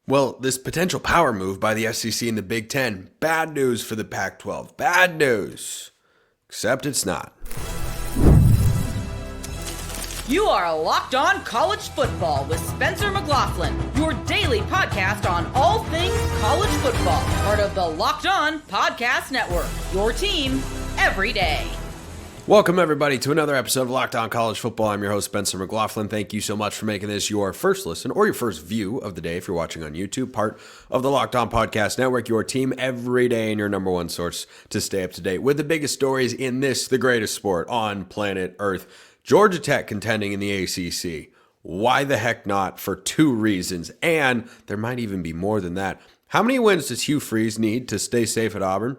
Well, this potential power move by the SEC and the Big Ten, bad news for the Pac-12. Bad news. Except it's not. You are Locked On College Football with Spencer McLaughlin, your daily podcast on all things college football. Part of the Locked On Podcast Network, your team every day. Welcome, everybody, to another episode of Locked On College Football. I'm your host, Spencer McLaughlin. Thank you so much for making this your first listen or your first view of the day if you're watching on YouTube, part of the Locked On Podcast Network, your team every day and your number one source to stay up to date with the biggest stories in this, the greatest sport on planet Earth. Georgia Tech contending in the ACC. Why the heck not? For two reasons, and there might even be more than that. How many wins does Hugh need to stay safe at Auburn?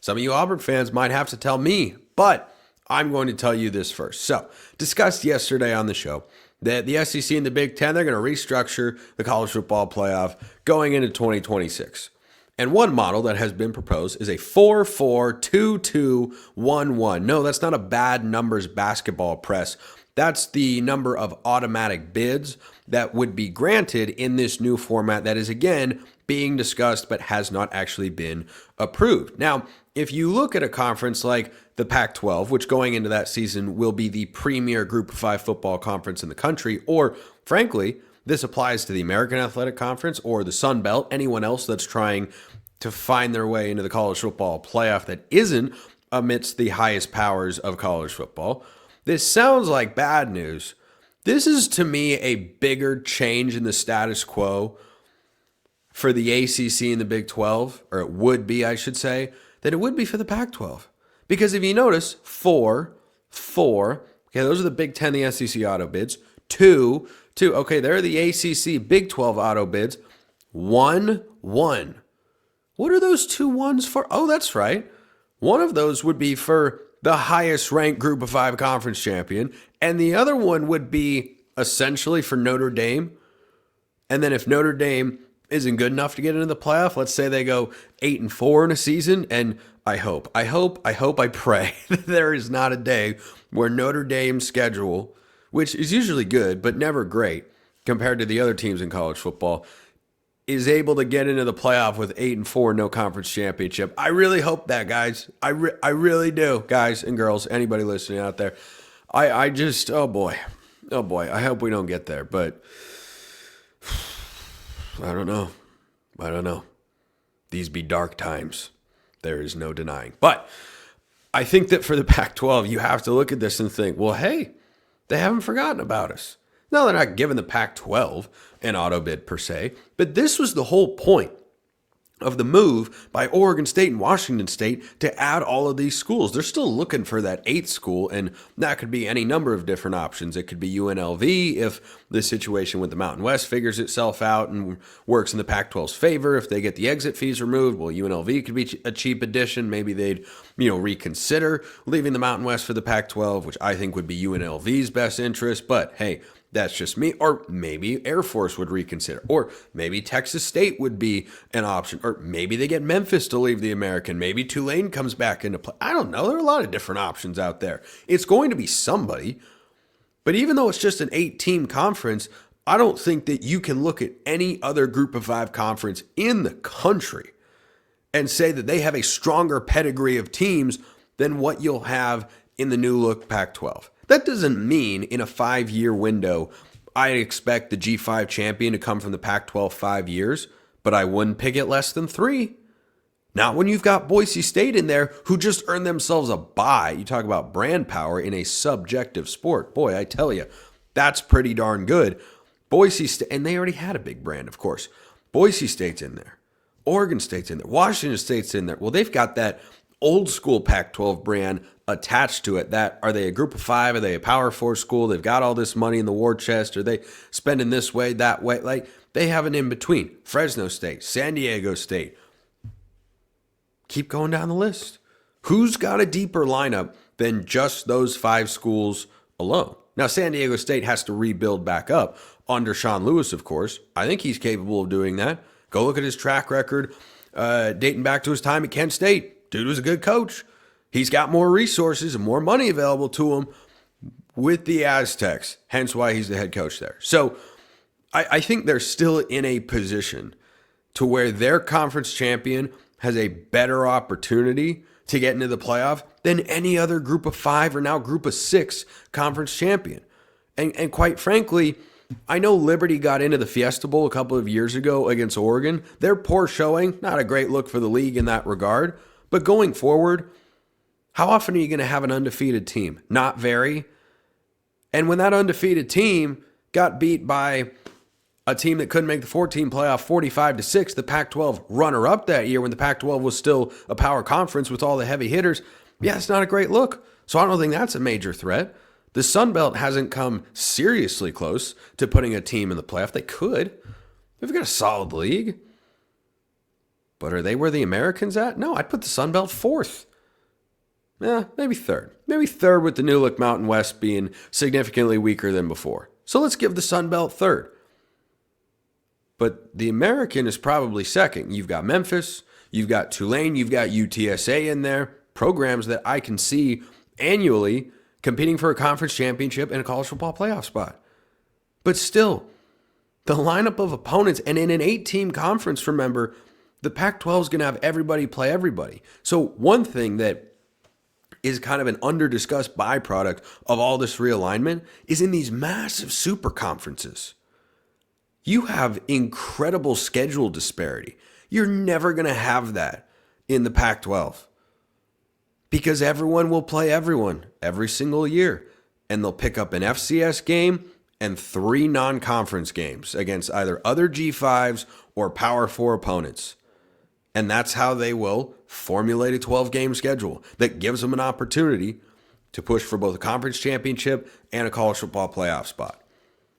Some of you Auburn fans might have to tell me, but I'm going to tell you this first. So, discussed yesterday on the show that the SEC and the Big Ten, they're going to restructure the college football playoff going into 2026. And one model that has been proposed is a 4-4-2-2-1-1. No, that's not a bad numbers basketball press. That's the number of automatic bids that would be granted in this new format that is, again, being discussed but has not actually been approved. Now, if you look at a conference like the Pac-12, which going into that season will be the premier Group of 5 football conference in the country, or frankly, this applies to the American Athletic Conference or the Sun Belt, anyone else that's trying to find their way into the college football playoff that isn't amidst the highest powers of college football. This sounds like bad news. This is, to me, a bigger change in the status quo for the ACC and the Big 12, or it would be, I should say, than it would be for the Pac-12. Because if you notice, 4, okay, those are the Big 10, the SEC auto bids. 2, okay, there are the ACC Big 12 auto bids. 1. What are those 2 ones for? Oh, that's right. One of those would be for the highest ranked Group of 5 conference champion, and the other one would be essentially for Notre Dame. And then if Notre Dame isn't good enough to get into the playoff, let's say they go 8-4 in a season, and I pray that there is not a day where Notre Dame's schedule, which is usually good but never great compared to the other teams in college football, is able to get into the playoff with 8-4, no conference championship. I really hope that, guys. I really do, guys and girls, anybody listening out there. I just, oh boy, I hope we don't get there, but I don't know. These be dark times. There is no denying. But I think that for the Pac-12, you have to look at this and think, well, hey, they haven't forgotten about us. No, they're not giving the Pac-12 an auto bid per se, but this was the whole point of the move by Oregon State and Washington State to add all of these schools. They're still looking for that 8th school, and that could be any number of different options. It could be UNLV if the situation with the Mountain West figures itself out and works in the Pac-12's favor. If they get the exit fees removed, well, UNLV could be a cheap addition. Maybe they'd, reconsider leaving the Mountain West for the Pac-12, which I think would be UNLV's best interest. But hey, that's just me. Or maybe Air Force would reconsider. Or maybe Texas State would be an option. Or maybe they get Memphis to leave the American. Maybe Tulane comes back into play. I don't know. There are a lot of different options out there. It's going to be somebody. But even though it's just an 8-team conference, I don't think that you can look at any other Group of 5 conference in the country and say that they have a stronger pedigree of teams than what you'll have in the new look Pac-12. That doesn't mean in a 5-year window, I expect the G5 champion to come from the Pac-12 5 years, but I wouldn't pick it less than 3. Not when you've got Boise State in there who just earned themselves a bye. You talk about brand power in a subjective sport. Boy, I tell you, that's pretty darn good. Boise State, and they already had a big brand, of course. Boise State's in there. Oregon State's in there. Washington State's in there. Well, they've got that old school Pac-12 brand attached to it. That, are they a Group of 5? Are they a Power 4 school? They've got all this money in the war chest. Are they spending this way, that way? Like, they have an in-between. Fresno State, San Diego State. Keep going down the list. Who's got a deeper lineup than just those 5 schools alone? Now, San Diego State has to rebuild back up under Sean Lewis, of course. I think he's capable of doing that. Go look at his track record dating back to his time at Kent State. Dude was a good coach. He's got more resources and more money available to him with the Aztecs, hence why he's the head coach there. So I think they're still in a position to where their conference champion has a better opportunity to get into the playoff than any other group of 5 or now group of 6 conference champion. And quite frankly, I know Liberty got into the Fiesta Bowl a couple of years ago against Oregon. Their poor showing, not a great look for the league in that regard. But going forward, how often are you going to have an undefeated team? Not very. And when that undefeated team got beat by a team that couldn't make the 14 playoff 45-6, the Pac-12 runner-up that year when the Pac-12 was still a power conference with all the heavy hitters, yeah, it's not a great look. So I don't think that's a major threat. The Sun Belt hasn't come seriously close to putting a team in the playoff. They could. They've got a solid league. But are they where the Americans at? No, I'd put the Sun Belt 4th. Yeah, maybe 3rd. Maybe 3rd with the New Look Mountain West being significantly weaker than before. So let's give the Sun Belt 3rd. But the American is probably 2nd. You've got Memphis, you've got Tulane, you've got UTSA in there. Programs that I can see annually competing for a conference championship and a college football playoff spot. But still, the lineup of opponents, and in an 8-team conference, remember, the Pac-12 is going to have everybody play everybody. So one thing that is kind of an under-discussed byproduct of all this realignment is in these massive super conferences, you have incredible schedule disparity. You're never going to have that in the Pac-12 because everyone will play everyone every single year, and they'll pick up an FCS game and 3 non-conference games against either other G5s or Power 4 opponents. And that's how they will formulate a 12-game schedule that gives them an opportunity to push for both a conference championship and a college football playoff spot.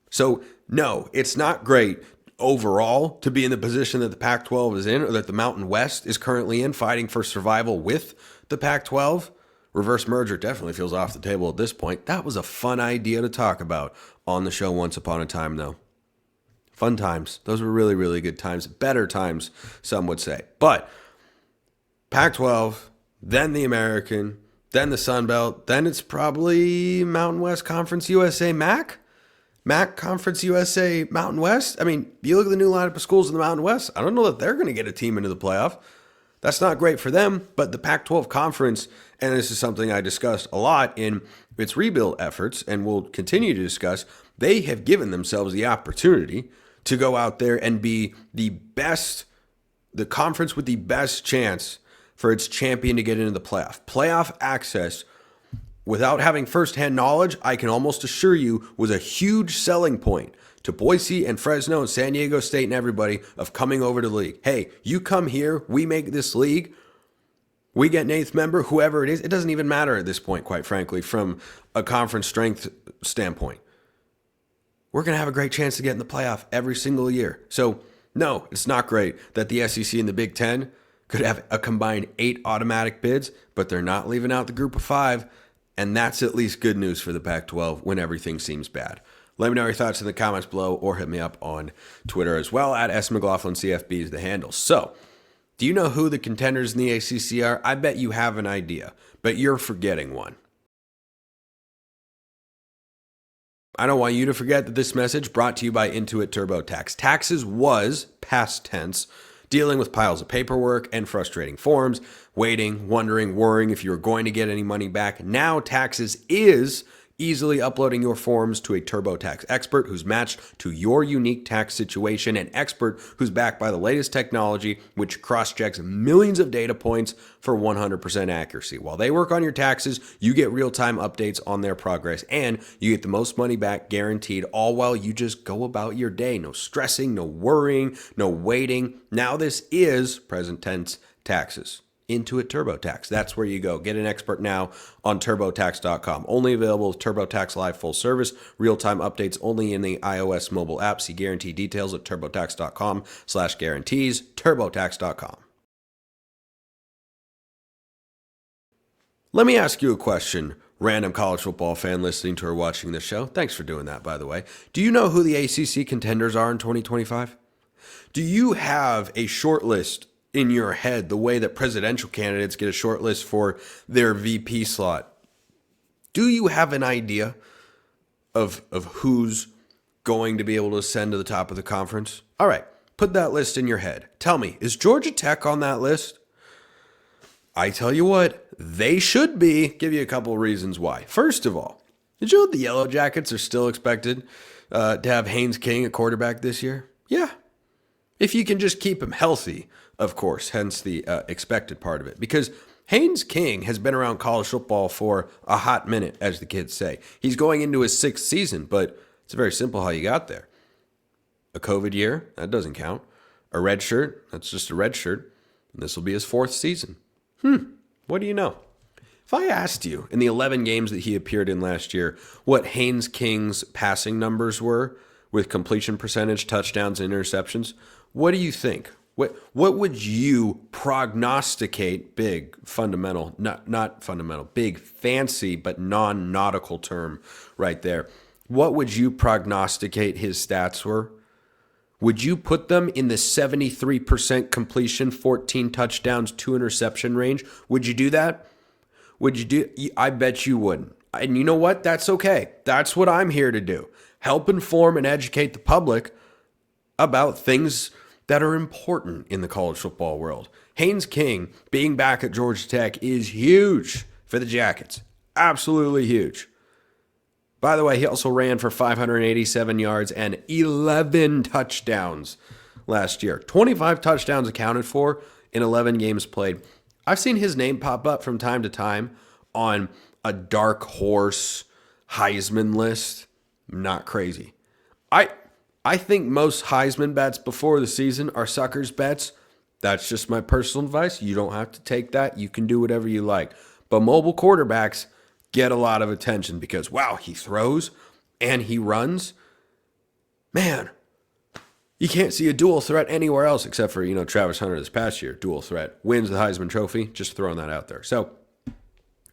So, no, it's not great overall to be in the position that the Pac-12 is in or that the Mountain West is currently in, fighting for survival with the Pac-12. Reverse merger definitely feels off the table at this point. That was a fun idea to talk about on the show once upon a time, though. Fun times. Those were really, really good times. Better times, some would say. But Pac-12, then the American, then the Sun Belt, then it's probably Mountain West Conference USA MAC? MAC Conference USA Mountain West? I mean, you look at the new lineup of schools in the Mountain West, I don't know that they're going to get a team into the playoff. That's not great for them, but the Pac-12 Conference, and this is something I discussed a lot in its rebuild efforts and will continue to discuss, they have given themselves the opportunity to go out there and be the best, the conference with the best chance for its champion to get into the playoff. Playoff access, without having firsthand knowledge, I can almost assure you was a huge selling point to Boise and Fresno and San Diego State and everybody of coming over to the league. Hey, you come here, we make this league, we get an 8th member, whoever it is. It doesn't even matter at this point, quite frankly, from a conference strength standpoint. We're going to have a great chance to get in the playoff every single year. So, no, it's not great that the SEC and the Big Ten could have a combined 8 automatic bids, but they're not leaving out the group of 5, and that's at least good news for the Pac-12 when everything seems bad. Let me know your thoughts in the comments below or hit me up on Twitter as well at @McLaughlinCFB is the handle. So, do you know who the contenders in the ACC are? I bet you have an idea, but you're forgetting one. I don't want you to forget that this message brought to you by Intuit TurboTax. Taxes was, past tense, dealing with piles of paperwork and frustrating forms, waiting, wondering, worrying if you were going to get any money back. Now taxes is easily uploading your forms to a TurboTax expert who's matched to your unique tax situation, an expert who's backed by the latest technology, which cross-checks millions of data points for 100% accuracy. While they work on your taxes, you get real-time updates on their progress, and you get the most money back guaranteed, all while you just go about your day. No stressing, no worrying, no waiting. Now this is, present tense, taxes. Intuit TurboTax. That's where you go. Get an expert now on TurboTax.com. Only available with TurboTax Live Full Service. Real-time updates only in the iOS mobile app. See guarantee details at TurboTax.com/guarantees. TurboTax.com. Let me ask you a question, random college football fan listening to or watching this show. Thanks for doing that, by the way. Do you know who the ACC contenders are in 2025? Do you have a short list in your head, the way that presidential candidates get a short list for their VP slot? Do you have an idea of who's going to be able to ascend to the top of the conference? All right, put that list in your head. Tell me, is Georgia Tech on that list? I tell you what, they should be. Give you a couple of reasons why. First of all, did you know the Yellowjackets are still expected to have Haynes King at quarterback this year? Yeah. If you can just keep him healthy, of course, hence the expected part of it. Because Haynes King has been around college football for a hot minute, as the kids say. He's going into his 6th season, but it's very simple how you got there. A COVID year, that doesn't count. A red shirt, that's just a red shirt. And this will be his 4th season. What do you know? If I asked you in the 11 games that he appeared in last year, what Haynes King's passing numbers were with completion percentage, touchdowns, and interceptions, what do you think? What would you prognosticate, big, fundamental, not fundamental, big, fancy, but non-nautical term right there. What would you prognosticate his stats were? Would you put them in the 73% completion, 14 touchdowns, 2 interception range? Would you do that? I bet you wouldn't. And you know what? That's okay. That's what I'm here to do. Help inform and educate the public about things that are important in the college football world. Haynes King being back at Georgia Tech is huge for the Jackets. Absolutely huge. By the way, he also ran for 587 yards and 11 touchdowns last year. 25 touchdowns accounted for in 11 games played. I've seen his name pop up from time to time on a dark horse Heisman list. Not crazy. I think most Heisman bets before the season are suckers bets. That's just my personal advice. You don't have to take that. You can do whatever you like. But mobile quarterbacks get a lot of attention because, wow, he throws and he runs. Man, you can't see a dual threat anywhere else except for, Travis Hunter this past year. Dual threat. Wins the Heisman Trophy. Just throwing that out there. So,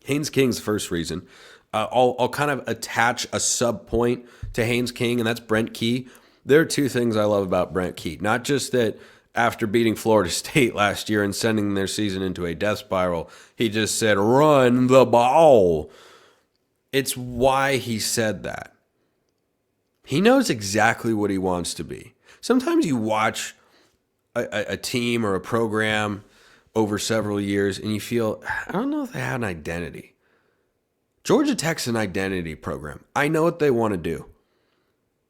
Haynes King's the first reason. I'll kind of attach a sub point to Haynes King, and that's Brent Key. There are 2 things I love about Brent Key. Not just that after beating Florida State last year and sending their season into a death spiral, he just said, run the ball. It's why he said that. He knows exactly what he wants to be. Sometimes you watch a team or a program over several years and you feel, I don't know if they had an identity. Georgia Tech's an identity program. I know what they want to do.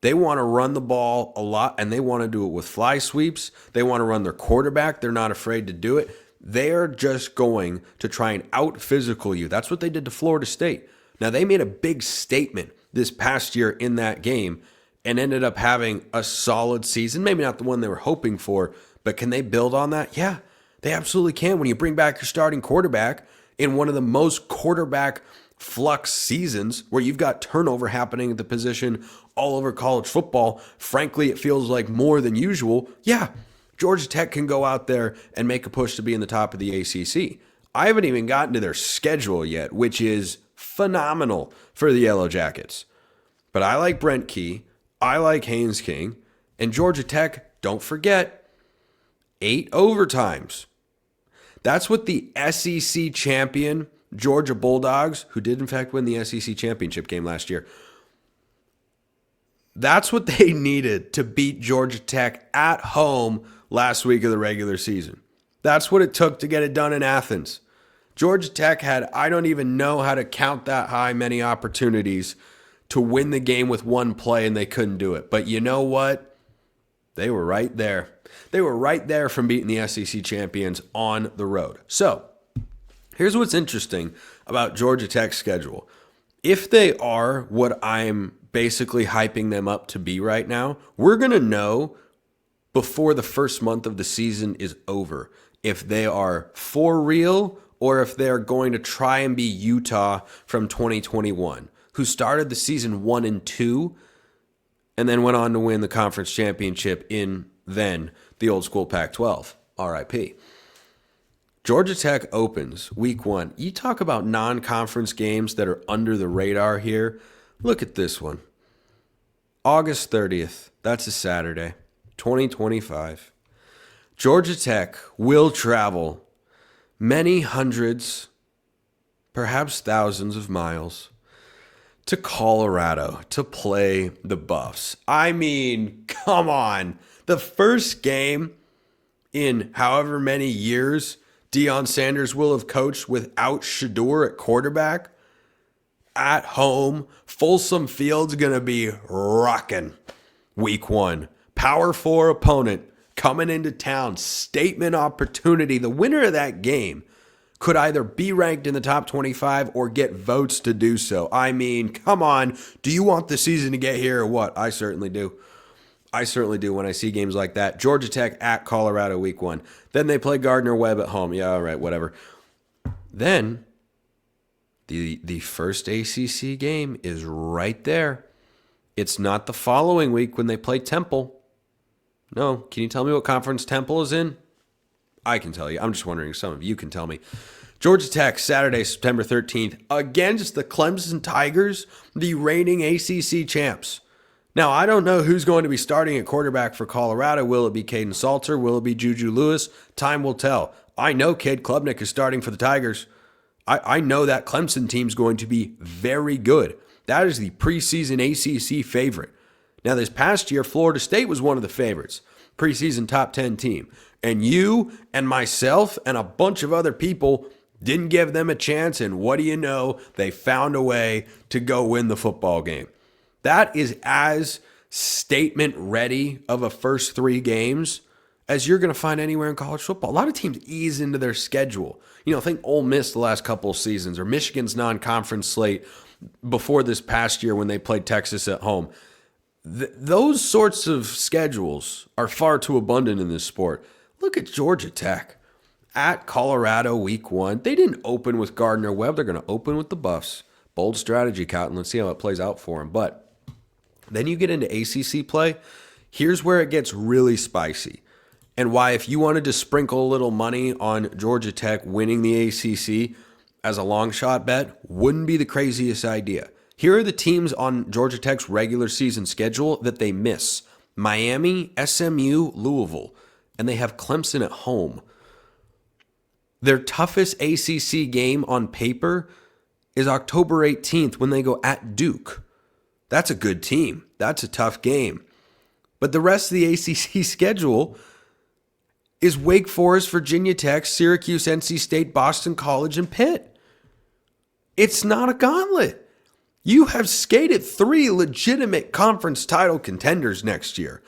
They want to run the ball a lot, and they want to do it with fly sweeps. They want to run their quarterback. They're not afraid to do it. They're just going to try and out-physical you. That's what they did to Florida State. Now, they made a big statement this past year in that game and ended up having a solid season. Maybe not the one they were hoping for, but can they build on that? Yeah, they absolutely can. When you bring back your starting quarterback in one of the most quarterback flux seasons where you've got turnover happening at the position all over college football, frankly, it feels like more than usual. Yeah, Georgia Tech can go out there and make a push to be in the top of the ACC. I haven't even gotten to their schedule yet, which is phenomenal for the Yellowjackets. But I like Brent Key. I like Haynes King. And Georgia Tech, don't forget, 8 overtimes. That's what the SEC champion Georgia Bulldogs, who did in fact win the SEC championship game last year, that's what they needed to beat Georgia Tech at home last week of the regular season. That's what it took to get it done in Athens. Georgia Tech had, I don't even know how to count that high many opportunities to win the game with one play, and they couldn't do it. But you know what? They were right there. They were right there from beating the SEC champions on the road. So, here's what's interesting about Georgia Tech's schedule. If they are what I'm basically hyping them up to be right now, we're going to know before the first month of the season is over if they are for real or if they're going to try and be Utah from 2021, who started the season 1-2 and then went on to win the conference championship in then the old school Pac-12. RIP. Georgia Tech opens week 1. You talk about non-conference games that are under the radar here. Look at this one. August 30th. That's a Saturday. 2025. Georgia Tech will travel many hundreds, perhaps thousands of miles to Colorado to play the Buffs. I mean, come on. The first game in however many years Deion Sanders will have coached without Shador at quarterback. At home, Folsom Field's going to be rocking week 1. Power 4 opponent coming into town. Statement opportunity. The winner of that game could either be ranked in the top 25 or get votes to do so. I mean, come on. Do you want the season to get here or what? I certainly do. I certainly do when I see games like that. Georgia Tech at Colorado week 1. Then they play Gardner-Webb at home. Yeah, all right, whatever. Then the first ACC game is right there. It's not the following week when they play Temple. No, can you tell me what conference Temple is in? I can tell you. I'm just wondering if some of you can tell me. Georgia Tech, Saturday, September 13th, against the Clemson Tigers, the reigning ACC champs. Now, I don't know who's going to be starting at quarterback for Colorado. Will it be Caden Salter? Will it be Juju Lewis? Time will tell. I know Cade Klubnik is starting for the Tigers. I know that Clemson team's going to be very good. That is the preseason ACC favorite. Now, this past year, Florida State was one of the favorites, preseason top 10 team. And you and myself and a bunch of other people didn't give them a chance, and what do you know? They found a way to go win the football game. That is as statement ready of a first 3 games as you're going to find anywhere in college football. A lot of teams ease into their schedule. You know, think Ole Miss the last couple of seasons or Michigan's non-conference slate before this past year when they played Texas at home. Those sorts of schedules are far too abundant in this sport. Look at Georgia Tech at Colorado week 1. They didn't open with Gardner-Webb. They're going to open with the Buffs. Bold strategy, Cotton. Let's see how it plays out for them. But then you get into ACC play. Here's where it gets really spicy. And why, if you wanted to sprinkle a little money on Georgia Tech winning the ACC as a long shot bet, wouldn't be the craziest idea. Here are the teams on Georgia Tech's regular season schedule that they miss. Miami, SMU, Louisville. And they have Clemson at home. Their toughest ACC game on paper is October 18th when they go at Duke. That's a good team. That's a tough game. But the rest of the ACC schedule is Wake Forest, Virginia Tech, Syracuse, NC State, Boston College, and Pitt. It's not a gauntlet. You have skated 3 legitimate conference title contenders next year.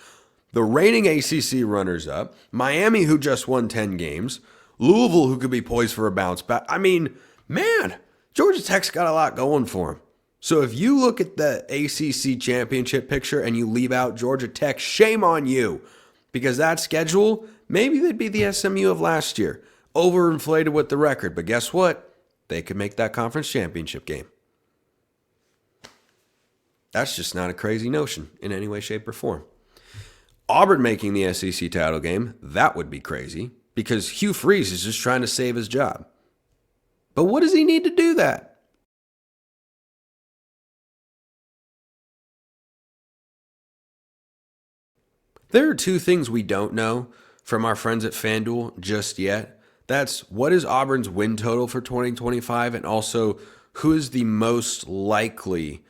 The reigning ACC runners-up, Miami, who just won 10 games, Louisville, who could be poised for a bounce back. I mean, man, Georgia Tech's got a lot going for them. So if you look at the ACC championship picture and you leave out Georgia Tech, shame on you. Because that schedule, maybe they'd be the SMU of last year. Overinflated with the record. But guess what? They could make that conference championship game. That's just not a crazy notion in any way, shape, or form. Auburn making the SEC title game, that would be crazy. Because Hugh Freeze is just trying to save his job. But what does he need to do that? There are 2 things we don't know from our friends at FanDuel just yet. That's what is Auburn's win total for 2025, and also who is the most likely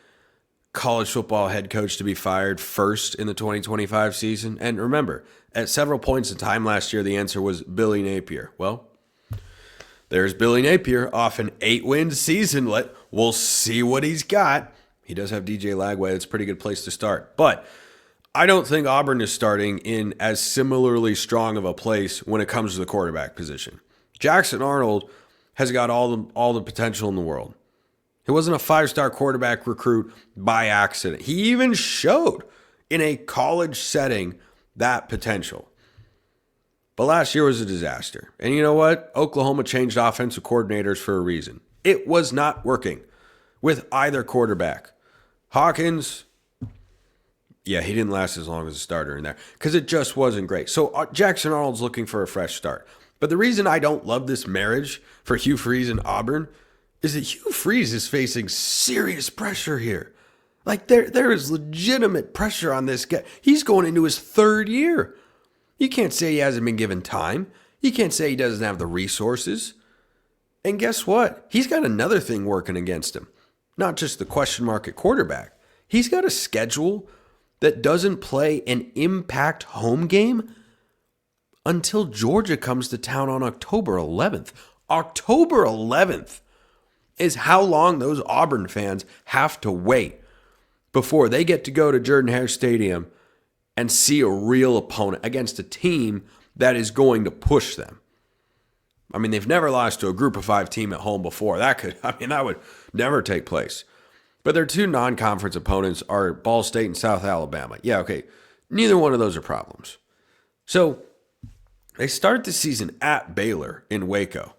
college football head coach to be fired first in the 2025 season. And remember, at several points in time last year, the answer was Billy Napier. Well, there's Billy Napier off an 8-win season. We'll see what he's got. He does have DJ Lagway. It's a pretty good place to start. But I don't think Auburn is starting in as similarly strong of a place when it comes to the quarterback position. Jackson Arnold has got all the potential in the world. He wasn't a 5-star quarterback recruit by accident. He even showed in a college setting that potential. But last year was a disaster. And you know what? Oklahoma changed offensive coordinators for a reason. It was not working with either quarterback. Hawkins, yeah, he didn't last as long as a starter in there because it just wasn't great. So Jackson Arnold's looking for a fresh start. But the reason I don't love this marriage for Hugh Freeze and Auburn is that Hugh Freeze is facing serious pressure here. Like there is legitimate pressure on this guy. He's going into his 3rd year. You can't say he hasn't been given time. You can't say he doesn't have the resources. And guess what? He's got another thing working against him. not just the question mark at quarterback. He's got a schedule that doesn't play an impact home game until Georgia comes to town on October 11th. October 11th is how long those Auburn fans have to wait before they get to go to Jordan-Hare Stadium and see a real opponent against a team that is going to push them. I mean, they've never lost to a group of 5 team at home before. That would never take place. But their 2 non-conference opponents are Ball State and South Alabama. Yeah, okay. Neither one of those are problems. So they start the season at Baylor in Waco.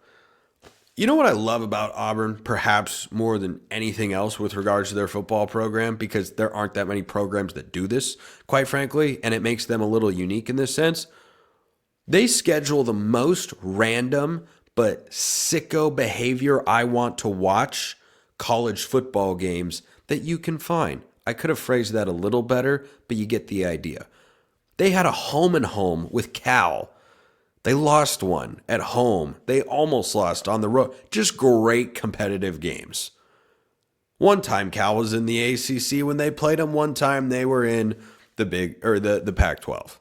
You know what I love about Auburn, perhaps more than anything else with regards to their football program, because there aren't that many programs that do this, quite frankly, and it makes them a little unique in this sense. They schedule the most random but sicko behavior I want to watch college football games that you can find. I could have phrased that a little better, but you get the idea. They had a home and home with Cal. They lost one at home. They almost lost on the road. Just great competitive games. One time Cal was in the ACC when they played them. One time they were in the Pac-12.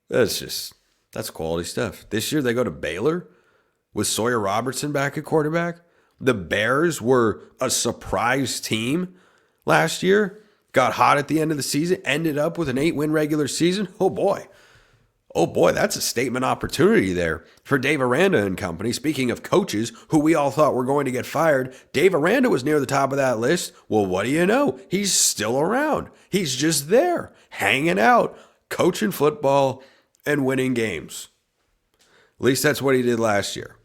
That's quality stuff. This year they go to Baylor with Sawyer Robertson back at quarterback. The Bears were a surprise team last year. Got hot at the end of the season. Ended up with an 8-win regular season. Oh boy, that's a statement opportunity there for Dave Aranda and company. Speaking of coaches who we all thought were going to get fired, Dave Aranda was near the top of that list. Well, what do you know? He's still around. He's just there, hanging out, coaching football and winning games. At least that's what he did last year.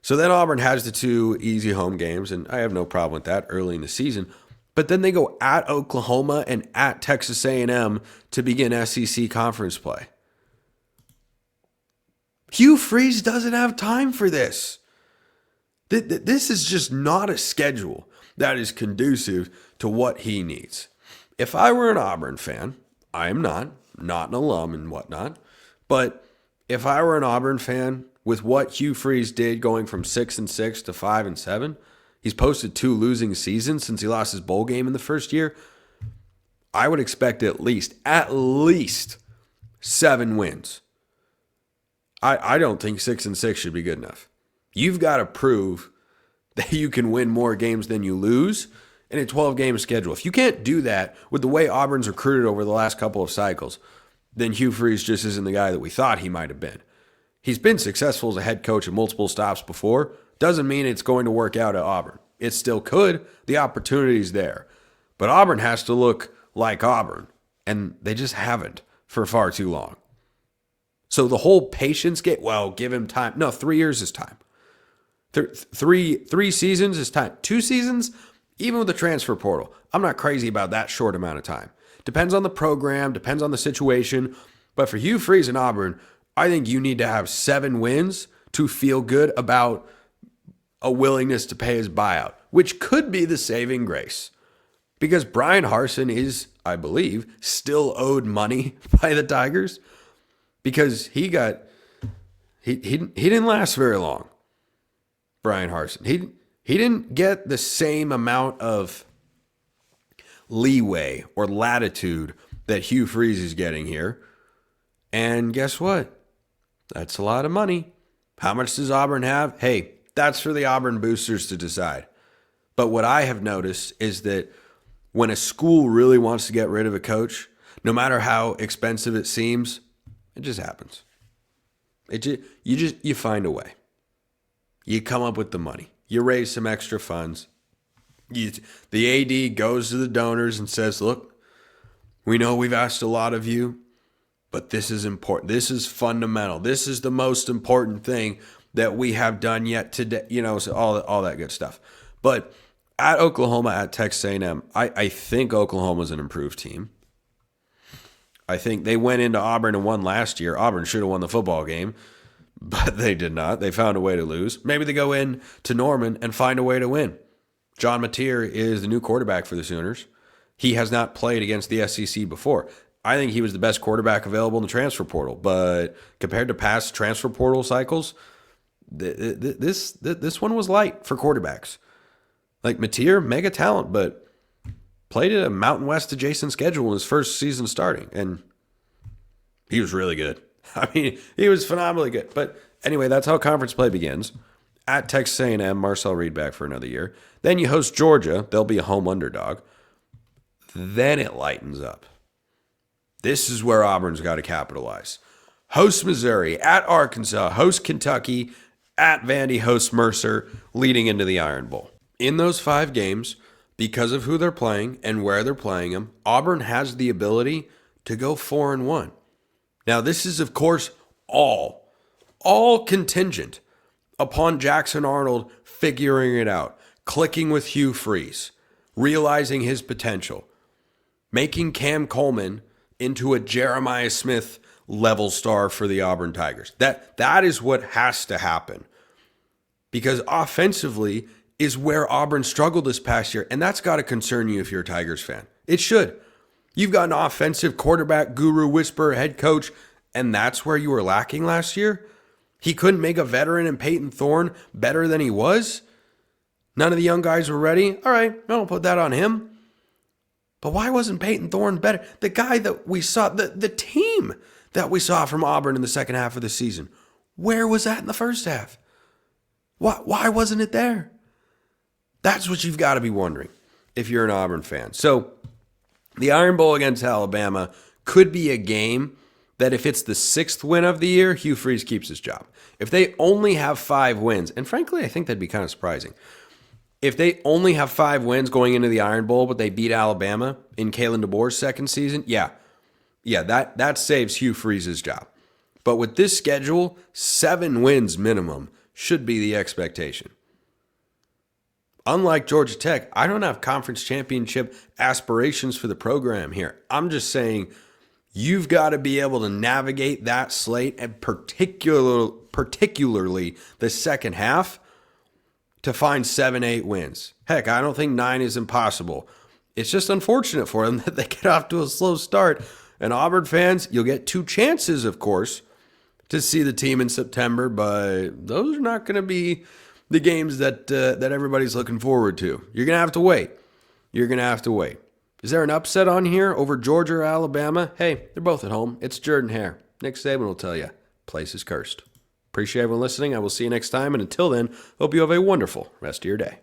So then Auburn has the 2 easy home games, and I have no problem with that early in the season. But then they go at Oklahoma and at Texas A&M to begin SEC conference play. Hugh Freeze doesn't have time for this. This is just not a schedule that is conducive to what he needs. If I were an Auburn fan, I am not an alum and whatnot, but if I were an Auburn fan with what Hugh Freeze did going from 6-6 to 5-7, he's posted 2 losing seasons since he lost his bowl game in the first year. I would expect at least 7 wins. I don't think 6-6 should be good enough. You've got to prove that you can win more games than you lose in a 12-game schedule. If you can't do that with the way Auburn's recruited over the last couple of cycles, then Hugh Freeze just isn't the guy that we thought he might have been. He's been successful as a head coach at multiple stops before. Doesn't mean it's going to work out at Auburn. It still could. The opportunity's there. But Auburn has to look like Auburn, and they just haven't for far too long. So the whole patience game, give him time. No, 3 years is time. Three seasons is time. 2 seasons, even with the transfer portal, I'm not crazy about that short amount of time. Depends on the program, depends on the situation. But for Hugh Freeze and Auburn, I think you need to have 7 wins to feel good about a willingness to pay his buyout, which could be the saving grace. Because Brian Harsin is, I believe, still owed money by the Tigers. Because he didn't last very long, Brian Harsin. He didn't get the same amount of leeway or latitude that Hugh Freeze is getting here. And guess what? That's a lot of money. How much does Auburn have? Hey, that's for the Auburn boosters to decide. But what I have noticed is that when a school really wants to get rid of a coach, no matter how expensive it seems, it just happens. You find a way. You come up with the money. You raise some extra funds. The AD goes to the donors and says, look, we know we've asked a lot of you, but this is important. This is fundamental. This is the most important thing that we have done yet today. So all that good stuff. But at Oklahoma, at Texas A&M, I think Oklahoma's an improved team. I think they went into Auburn and won last year. Auburn should have won the football game, but they did not. They found a way to lose. Maybe they go in to Norman and find a way to win. John Mateer is the new quarterback for the Sooners. He has not played against the SEC before. I think he was the best quarterback available in the transfer portal, but compared to past transfer portal cycles, this one was light for quarterbacks. Like Mateer, mega talent, but played at a Mountain West adjacent schedule in his first season starting, and he was really good. I mean, he was phenomenally good. But anyway, that's how conference play begins. At Texas A&M, Marcel Reed back for another year. Then you host Georgia. They'll be a home underdog. Then it lightens up. This is where Auburn's got to capitalize. Host Missouri, at Arkansas, host Kentucky, at Vandy, host Mercer, leading into the Iron Bowl. In those 5 games, because of who they're playing and where they're playing them, Auburn has the ability to go 4-1. Now, this is, of course, all contingent upon Jackson Arnold figuring it out, clicking with Hugh Freeze, realizing his potential, making Cam Coleman into a Jeremiah Smith level star for the Auburn Tigers. That is what has to happen. Because offensively is where Auburn struggled this past year, and that's got to concern you if you're a Tigers fan. It should. You've got an offensive quarterback guru, whisperer, head coach, and that's where you were lacking last year? He couldn't make a veteran in Peyton Thorne better than he was? None of the young guys were ready? All right, I'll put that on him. But why wasn't Peyton Thorne better? The guy that we saw, the team that we saw from Auburn in the second half of the season, where was that in the first half? Why wasn't it there? That's what you've got to be wondering if you're an Auburn fan. So the Iron Bowl against Alabama could be a game that if it's the 6th win of the year, Hugh Freeze keeps his job. If they only have 5 wins, and frankly, I think that'd be kind of surprising. If they only have 5 wins going into the Iron Bowl, but they beat Alabama in Kalen DeBoer's second season, yeah, that saves Hugh Freeze's job. But with this schedule, 7 wins minimum should be the expectation. Unlike Georgia Tech, I don't have conference championship aspirations for the program here. I'm just saying you've got to be able to navigate that slate, and particularly the second half, to find 7-8 wins. Heck, I don't think 9 is impossible. It's just unfortunate for them that they get off to a slow start. And Auburn fans, you'll get 2 chances, of course, to see the team in September, but those are not going to be the games that everybody's looking forward to. You're going to have to wait. Is there an upset on here over Georgia or Alabama? Hey, they're both at home. It's Jordan-Hare. Nick Saban will tell you, place is cursed. Appreciate everyone listening. I will see you next time. And until then, hope you have a wonderful rest of your day.